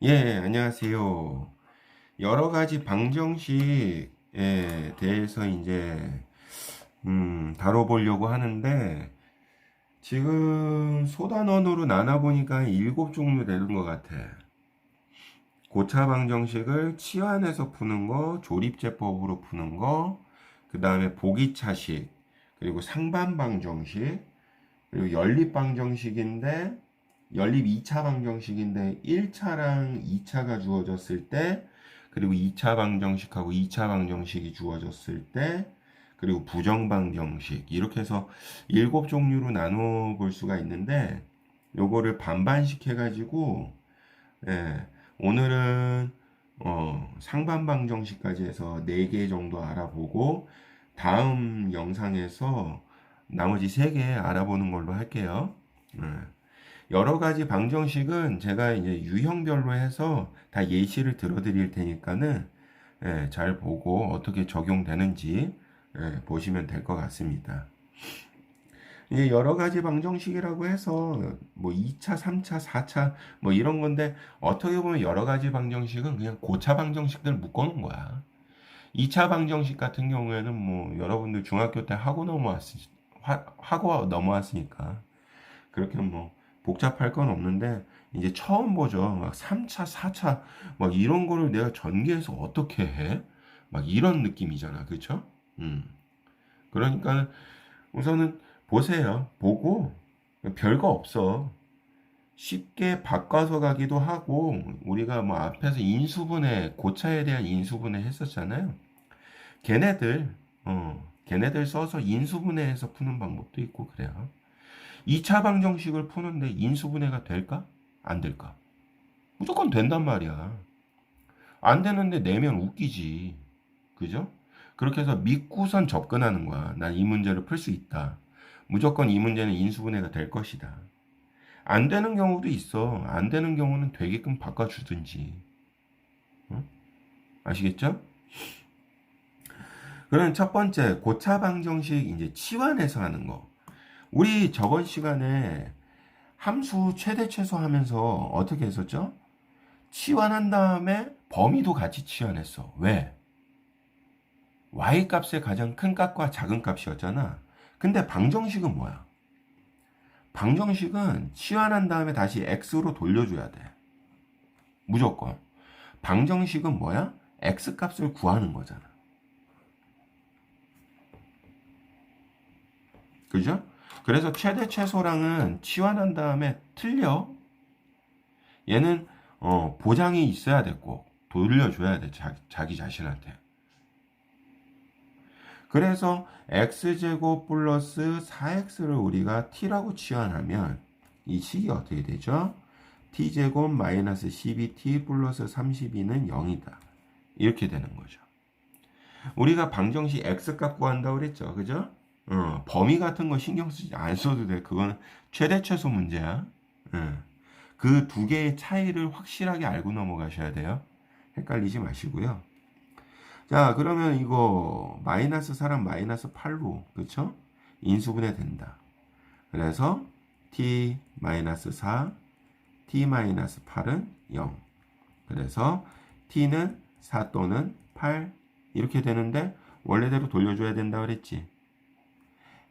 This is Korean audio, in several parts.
예, 안녕하세요. 여러 가지 방정식에 대해서 이제 다뤄보려고 하는데 지금 소단원으로 나눠보니까 7종류 되는 것 같아. 고차 방정식을 치환해서 푸는 거, 조립제법으로 푸는 거, 그 다음에 보기차식, 그리고 상반 방정식, 그리고 연립 방정식인데 연립 2차 방정식인데 1차랑 2차가 주어졌을 때, 그리고 2차 방정식하고 2차 방정식이 주어졌을 때, 그리고 부정 방정식, 이렇게 해서 7종류로 나눠 볼 수가 있는데 요거를 반반씩 해가지고, 예, 오늘은 상반 방정식까지 해서 4개 정도 알아보고 다음 영상에서 나머지 3개 알아보는 걸로 할게요. 예. 여러 가지 방정식은 제가 이제 유형별로 해서 다 예시를 들어드릴 테니까는 잘 보고 어떻게 적용되는지 보시면 될 것 같습니다. 이게 여러 가지 방정식이라고 해서 뭐 2차, 3차, 4차 뭐 이런 건데 어떻게 보면 여러 가지 방정식은 그냥 고차 방정식들 묶어놓은 거야. 2차 방정식 같은 경우에는 뭐 여러분들 중학교 때 하고 넘어왔으니까 그렇게 뭐 복잡할 건 없는데 이제 처음 보죠. 막 3차, 4차 막 이런 거를 내가 전개해서 어떻게 해? 막 이런 느낌이잖아. 그렇죠? 음. 그러니까 우선은 보세요. 보고 별거 없어. 쉽게 바꿔서 가기도 하고 우리가 뭐 앞에서 인수분해 고차에 대한 인수분해 했었잖아요. 걔네들 걔네들 써서 인수분해해서 푸는 방법도 있고 그래요. 2차 방정식을 푸는데 인수분해가 될까? 안 될까? 무조건 된단 말이야. 안 되는데 내면 웃기지. 그죠? 그렇게 해서 믿고선 접근하는 거야. 난 이 문제를 풀 수 있다. 무조건 이 문제는 인수분해가 될 것이다. 안 되는 경우도 있어. 안 되는 경우는 되게끔 바꿔주든지. 어? 아시겠죠? 그럼 첫 번째, 고차 방정식 이제 치환해서 하는 거. 우리 저번 시간에 함수 최대 최소 하면서 어떻게 했었죠? 치환한 다음에 범위도 같이 치환했어. 왜? y 값의 가장 큰 값과 작은 값이었잖아. 근데 방정식은 뭐야? 방정식은 치환한 다음에 다시 x로 돌려줘야 돼. 무조건. 방정식은 뭐야? x 값을 구하는 거잖아. 그죠? 그래서 최대 최소랑은 치환한 다음에 틀려. 얘는 보장이 있어야 돼. 꼭 돌려줘야 돼. 자기 자신한테. 그래서 x제곱 플러스 4x를 우리가 t라고 치환하면 이 식이 어떻게 되죠? t제곱 마이너스 12t 플러스 32는 0이다. 이렇게 되는 거죠. 우리가 방정식 x값 구한다고 그랬죠. 그죠? 범위 같은 거 신경 쓰지 안 써도 돼. 그건 최대 최소 문제야. 그 두 개의 차이를 확실하게 알고 넘어가셔야 돼요. 헷갈리지 마시고요. 자, 그러면 이거 마이너스 4랑 마이너스 8로 그쵸? 인수분해 된다. 그래서 t 마이너스 4, t 마이너스 8은 0. 그래서 t는 4 또는 8 이렇게 되는데 원래대로 돌려줘야 된다 그랬지.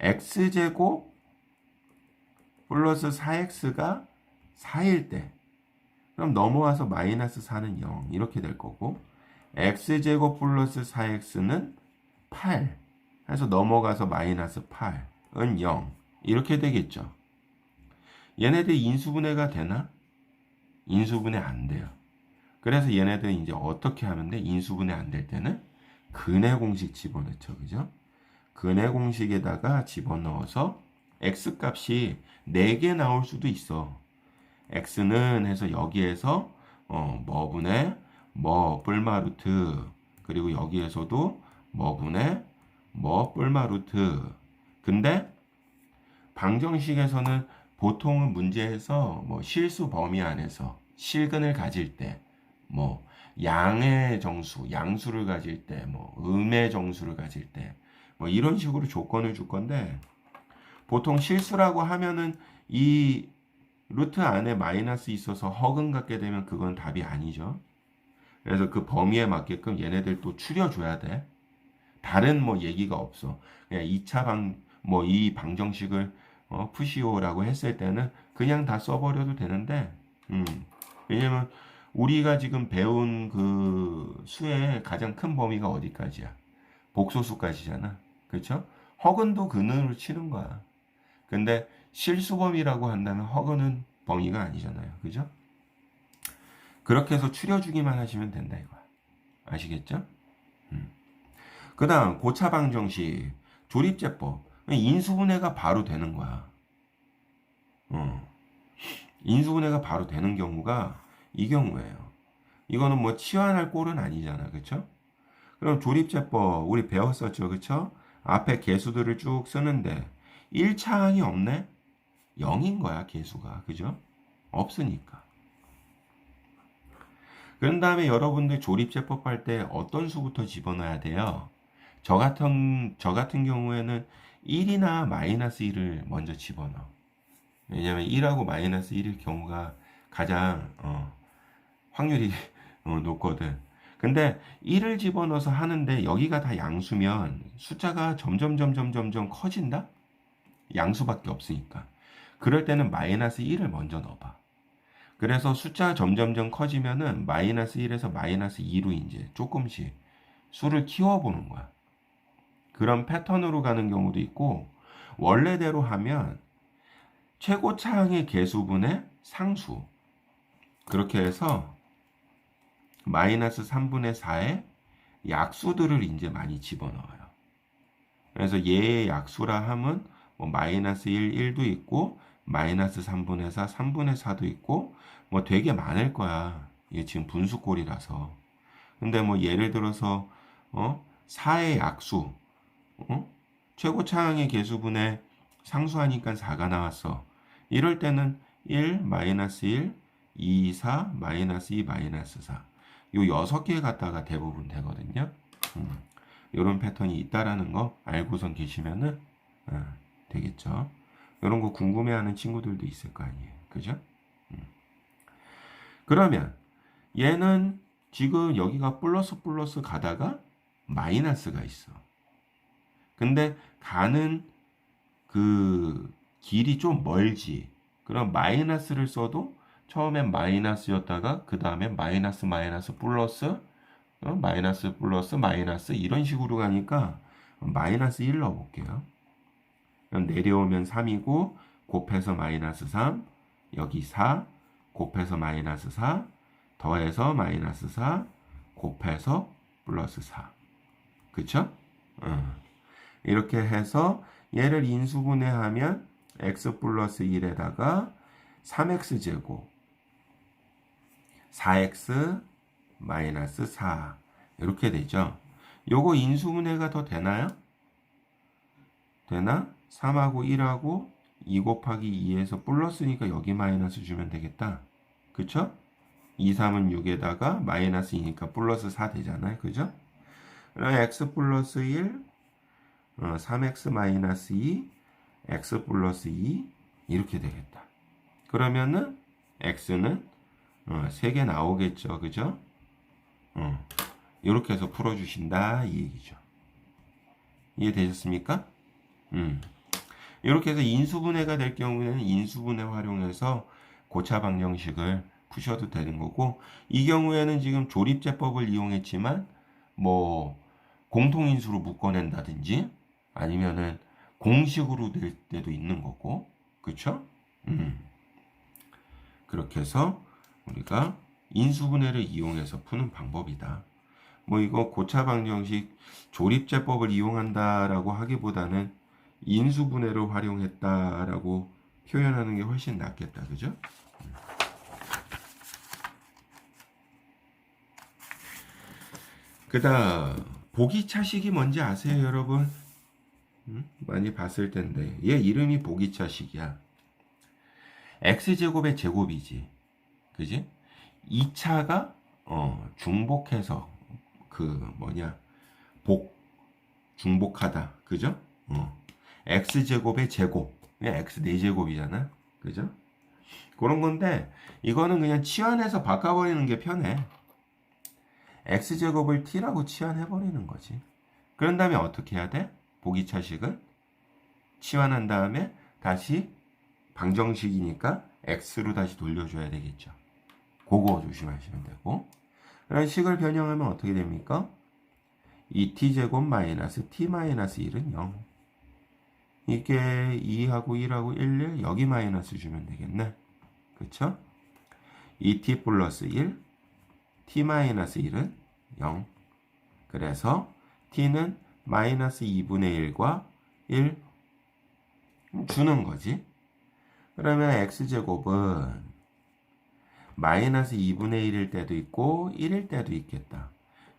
x제곱 플러스 4x가 4일 때 그럼 넘어와서 마이너스 4는 0 이렇게 될 거고 x제곱 플러스 4x는 8 해서 넘어가서 마이너스 8은 0 이렇게 되겠죠. 얘네들 인수분해가 되나? 인수분해 안 돼요. 그래서 얘네들 이제 어떻게 하면 돼? 인수분해 안 될 때는 근해 공식 집어넣죠. 그죠? 근해 공식에다가 집어넣어서 x 값이 4개 나올 수도 있어. x는 해서 여기에서 뭐분의 뭐 뿔마루트 그리고 여기에서도 뭐분의 뭐 뿔마루트 근데 방정식에서는 보통은 문제에서 뭐 실수 범위 안에서 실근을 가질 때 뭐 양의 정수, 양수를 가질 때, 뭐 음의 정수를 가질 때, 뭐 이런 식으로 조건을 줄 건데 보통 실수라고 하면은 이 루트 안에 마이너스 있어서 허근 갖게 되면 그건 답이 아니죠. 그래서 그 범위에 맞게끔 얘네들 또 추려줘야 돼. 다른 뭐 얘기가 없어. 그냥 2차 뭐 이 방정식을 푸시오라고 했을 때는 그냥 다 써버려도 되는데, 왜냐면 우리가 지금 배운 그 수의 가장 큰 범위가 어디까지야? 복소수까지잖아. 그렇죠? 허근도 근으로 치는 거야. 근데 실수범위라고 한다면 허근은 범위가 아니잖아요. 그죠? 그렇게 해서 추려주기만 하시면 된다 이거야. 아시겠죠? 그 다음 고차 방정식 조립제법 인수분해가 바로 되는 거야. 인수분해가 바로 되는 경우가 이 경우예요. 이거는 뭐 치환할 꼴은 아니잖아. 그쵸? 그럼 조립제법 우리 배웠었죠. 그쵸? 앞에 개수들을 쭉 쓰는데 1차항이 없네? 0인 거야 개수가. 그죠? 없으니까. 그런 다음에 여러분들 조립제법 할 때 어떤 수부터 집어넣어야 돼요? 저 같은 경우에는 1이나 마이너스 1을 먼저 집어넣어. 왜냐면 1하고 마이너스 1일 경우가 가장 확률이 높거든. 근데 1을 집어넣어서 하는데 여기가 다 양수면 숫자가 점점 커진다? 양수밖에 없으니까. 그럴 때는 마이너스 1을 먼저 넣어봐. 그래서 숫자가 점점점 커지면은 마이너스 1에서 마이너스 2로 이제 조금씩 수를 키워보는 거야. 그런 패턴으로 가는 경우도 있고, 원래대로 하면 최고차항의 개수분의 상수. 그렇게 해서 마이너스 3분의 4의 약수들을 이제 많이 집어넣어요. 그래서 얘의 약수라 함은 뭐 마이너스 1, 1도 있고, 마이너스 3분의 4, 3분의 4도 있고, 뭐 되게 많을 거야. 이게 지금 분수꼴이라서. 근데 뭐 예를 들어서, 4의 약수, 최고차항의 개수분의 상수하니까 4가 나왔어. 이럴 때는 1, 마이너스 1, 2, 4, 마이너스 2, 마이너스 4. 요 6개 갖다가 대부분 되거든요. 이런 패턴이 있다라는 거 알고선 계시면은 되겠죠. 이런 거 궁금해하는 친구들도 있을 거 아니에요. 그죠? 그러면 얘는 지금 여기가 플러스 가다가 마이너스가 있어. 근데 가는 그 길이 좀 멀지. 그럼 마이너스를 써도 처음엔 마이너스였다가 그 다음에 마이너스 플러스 마이너스 플러스 마이너스 이런 식으로 가니까 마이너스 1 넣어볼게요. 그럼 내려오면 3이고 곱해서 마이너스 3 여기 4 곱해서 마이너스 4 더해서 마이너스 4 곱해서 플러스 4 그쵸? 이렇게 해서 얘를 인수분해하면 x 플러스 1에다가 3x 제곱 4x 마이너스 4 이렇게 되죠. 요거 인수분해가 더 되나요? 되나? 3하고 1하고 2 곱하기 2에서 플러스니까 여기 마이너스 주면 되겠다. 그쵸? 2, 3은 6에다가 마이너스 2니까 플러스 4 되잖아요. 그죠? 그럼 x 플러스 1 3x 마이너스 2 x 플러스 2 이렇게 되겠다. 그러면은 x는 3개 나오겠죠. 그죠? 이렇게 해서 풀어주신다 이 얘기죠. 이해되셨습니까? 이렇게 해서 인수분해가 될 경우에는 인수분해 활용해서 고차 방정식을 푸셔도 되는 거고, 이 경우에는 지금 조립제법을 이용했지만 뭐 공통인수로 묶어낸다든지 아니면은 공식으로 될 때도 있는 거고, 그쵸? 그렇게 해서 우리가 인수분해를 이용해서 푸는 방법이다. 뭐 이거 고차 방정식 조립제법을 이용한다라고 하기보다는 인수분해를 활용했다라고 표현하는 게 훨씬 낫겠다. 그죠? 그다음 보기차식이 뭔지 아세요, 여러분? 많이 봤을 텐데 얘 이름이 보기차식이야. x제곱의 제곱이지. 그지? 2차가 중복해서 그 뭐냐 중복하다. 그죠? x제곱의 제곱. x 4제곱이잖아. 그죠? 그런 건데 이거는 그냥 치환해서 바꿔버리는 게 편해. x제곱을 t라고 치환해버리는 거지. 그런 다음에 어떻게 해야 돼? 보기차식은 치환한 다음에 다시 방정식이니까 x로 다시 돌려줘야 되겠죠. 그거 조심하시면 되고. 그럼 식을 변형하면 어떻게 됩니까? 2t제곱 마이너스 t 마이너스 1은 0. 이게 2하고 1하고 1, 여기 마이너스 주면 되겠네. 그쵸? 2t 플러스 1, t 마이너스 1은 0. 그래서 t는 마이너스 2분의 1과 1 주는 거지. 그러면 x제곱은 마이너스 2분의 1일 때도 있고 1일 때도 있겠다.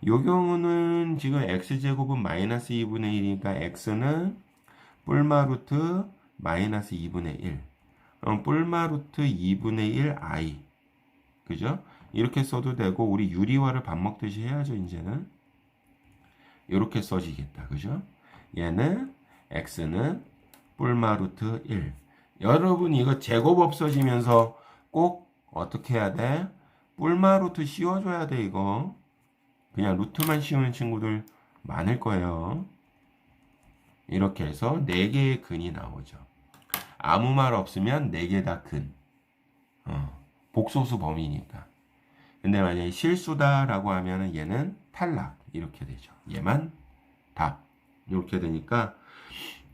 요 경우는 지금 x제곱은 마이너스 2분의 1이니까 x는 뿔마루트 마이너스 2분의 1. 그럼 뿔마루트 2분의 1 i. 그죠? 이렇게 써도 되고 우리 유리화를 밥 먹듯이 해야죠. 이제는 이렇게 써지겠다. 그죠? 얘는 x는 뿔마루트 1. 여러분 이거 제곱 없어지면서 꼭 어떻게 해야 돼? 뿔마루트 씌워줘야 돼. 이거 그냥 루트만 씌우는 친구들 많을 거예요. 이렇게 해서 4개의 근이 나오죠. 아무 말 없으면 4개 다 근. 복소수 범위니까. 근데 만약에 실수다라고 하면은 얘는 탈락. 이렇게 되죠. 얘만 답. 이렇게 되니까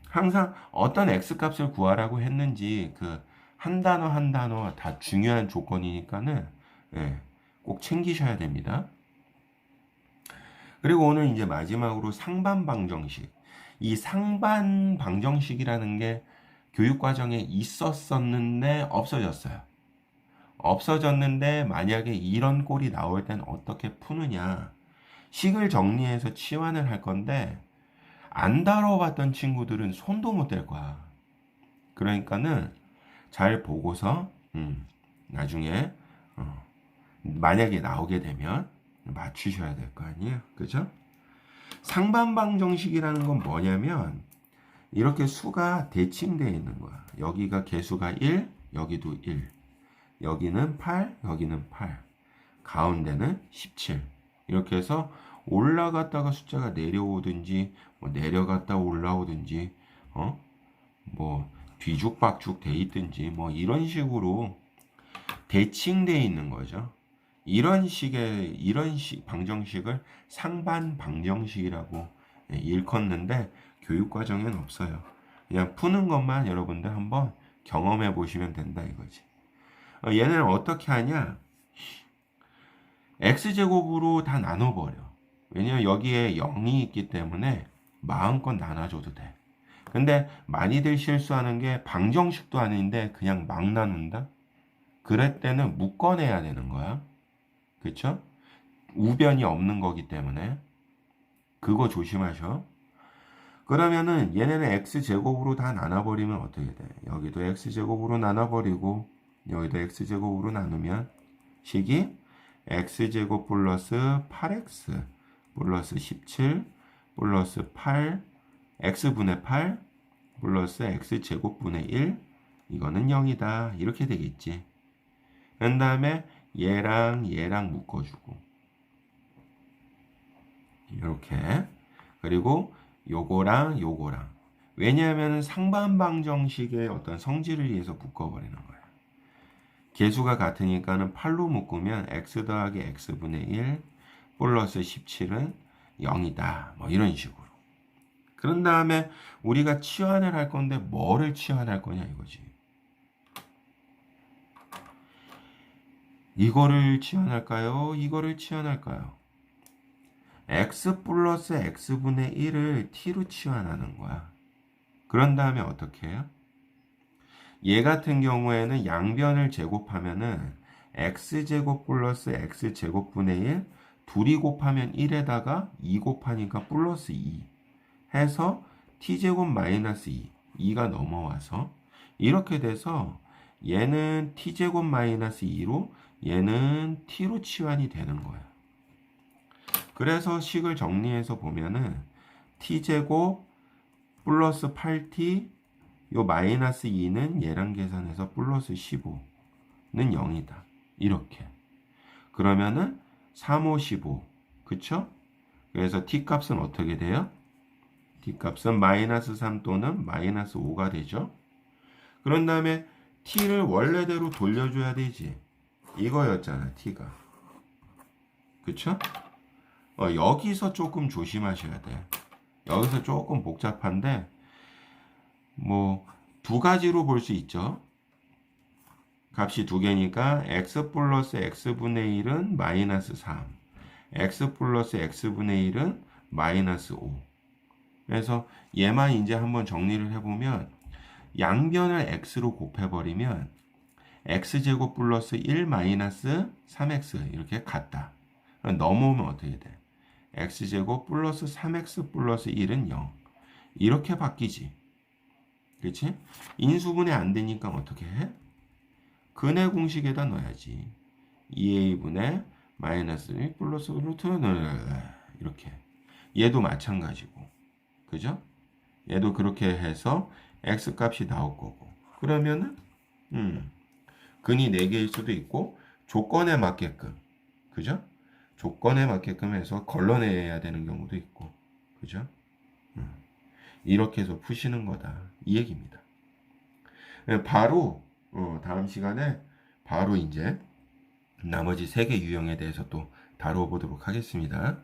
항상 어떤 x 값을 구하라고 했는지 그 한 단어 한 단어 다 중요한 조건이니까는 꼭 챙기셔야 됩니다. 그리고 오늘 이제 마지막으로 상반 방정식. 이 상반 방정식이라는 게 교육과정에 있었었는데 없어졌어요. 없어졌는데 만약에 이런 꼴이 나올 땐 어떻게 푸느냐. 식을 정리해서 치환을 할 건데 안 다뤄봤던 친구들은 손도 못 댈 거야. 그러니까는 잘 보고서 나중에 만약에 나오게 되면 맞추셔야 될 거 아니에요. 그죠? 상반방정식이라는 건 뭐냐면 이렇게 수가 대칭되어 있는 거야. 여기가 개수가 1, 여기도 1. 여기는 8, 여기는 8. 가운데는 17. 이렇게 해서 올라갔다가 숫자가 내려오든지 뭐 내려갔다 올라오든지 뭐 뒤죽박죽 돼 있든지 뭐 이런 식으로 대칭되어 있는 거죠. 이런 방정식을 상반 방정식이라고 일컫는데 교육과정엔 없어요. 그냥 푸는 것만 여러분들 한번 경험해 보시면 된다 이거지. 얘는 어떻게 하냐? x제곱으로 다 나눠버려. 왜냐면 여기에 0이 있기 때문에 마음껏 나눠줘도 돼. 근데 많이들 실수하는 게 방정식도 아닌데 그냥 막 나눈다? 그럴 때는 묶어내야 되는 거야. 그쵸? 우변이 없는 거기 때문에 그거 조심하셔. 그러면은 얘네는 x제곱으로 다 나눠버리면 어떻게 돼? 여기도 x제곱으로 나눠버리고 여기도 x제곱으로 나누면 식이 x제곱 플러스 8x 플러스 17 플러스 8 x분의 8 플러스 x제곱분의 1 이거는 0이다. 이렇게 되겠지. 그 다음에 얘랑 얘랑 묶어주고 이렇게. 그리고 요거랑 요거랑. 왜냐하면 상반방정식의 어떤 성질을 위해서 묶어버리는 거야. 개수가 같으니까는 8로 묶으면 x 더하기 x분의 1 플러스 17은 0이다. 뭐 이런 식으로. 그런 다음에 우리가 치환을 할 건데 뭐를 치환할 거냐 이거지. 이거를 치환할까요? 이거를 치환할까요? x 플러스 x분의 1을 t로 치환하는 거야. 그런 다음에 어떻게 해요? 얘 같은 경우에는 양변을 제곱하면은 x제곱 플러스 x제곱분의 1 둘이 곱하면 1에다가 2 곱하니까 플러스 2 해서 t제곱 마이너스 2 2가 넘어와서 이렇게 돼서 얘는 t제곱 마이너스 2로 얘는 t로 치환이 되는 거야. 그래서 식을 정리해서 보면은 t제곱 플러스 8t 요 마이너스 2는 얘랑 계산해서 플러스 15 0이다. 이렇게. 그러면은 3, 5, 15. 그쵸? 그래서 t값은 어떻게 돼요? t값은 마이너스 3 또는 마이너스 5가 되죠. 그런 다음에 t를 원래대로 돌려줘야 되지. 이거였잖아, t가. 그쵸? 여기서 조금 조심하셔야 돼. 여기서 조금 복잡한데, 뭐, 두 가지로 볼 수 있죠. 값이 두 개니까 x 플러스 x분의 1은 마이너스 3, x 플러스 x분의 1은 마이너스 5. 그래서 얘만 이제 한번 정리를 해보면 양변을 x로 곱해버리면 x제곱 플러스 1 마이너스 3x 이렇게 같다. 넘어오면 어떻게 돼? x제곱 플러스 3x 플러스 1은 0. 이렇게 바뀌지. 그치? 인수분해 안 되니까 어떻게 해? 근해 공식에다 넣어야지. 2a분의 마이너스 1 플러스 루트 이렇게. 얘도 마찬가지고. 그죠? 얘도 그렇게 해서 x 값이 나올 거고. 그러면은 근이 4개일 수도 있고 조건에 맞게끔. 그죠? 조건에 맞게끔 해서 걸러내야 되는 경우도 있고. 그죠? 이렇게 해서 푸시는 거다. 이 얘기입니다. 바로 다음 시간에 바로 이제 나머지 3개 유형에 대해서 또 다뤄보도록 하겠습니다.